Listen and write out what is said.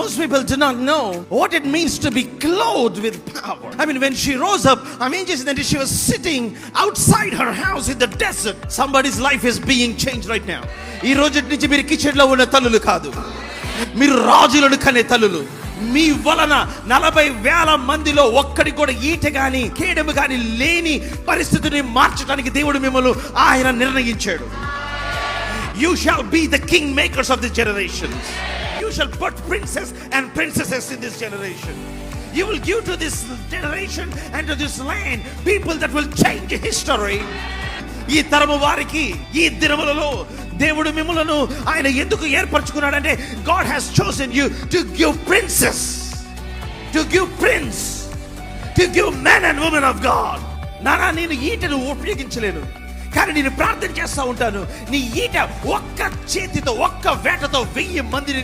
Most people do not know what it means to be clothed with power. I mean, when she rose up, just that she was sitting outside her house in the desert. Somebody's life is being changed right now. ఈ రోజు నుంచి మీరు kitchen లో ఉన్న తల్లులు కాదు, మీరు రాజులను కనే తల్లులు. మీ వలన 40,000 మందిలో ఒక్కడి కూడా ఈట గాని కేడము గాని లేని పరిస్థితిని మార్చడానికి దేవుడు మిమ్మల్ని ఆయన నిర్ణయించాడు. You shall be the king makers of this generation. You shall put princes and princesses in this generation. You will give to this generation and to this land people that will change history. ఈ తరము వారికి ఈ దినములలో దేవుడు మిమ్ములను ఆయన ఎందుకు ఏర్పరచుకున్నాడంటే, God has chosen you to give princes, to give prince, to give men and women of God. నేను ఈటను ఉపయోగించలేను, కానీ నేను ప్రార్థన చేస్తా ఉంటాను. నీ ఈట ఒక్క చేతితో ఒక్క వేటతో 1000 మందిని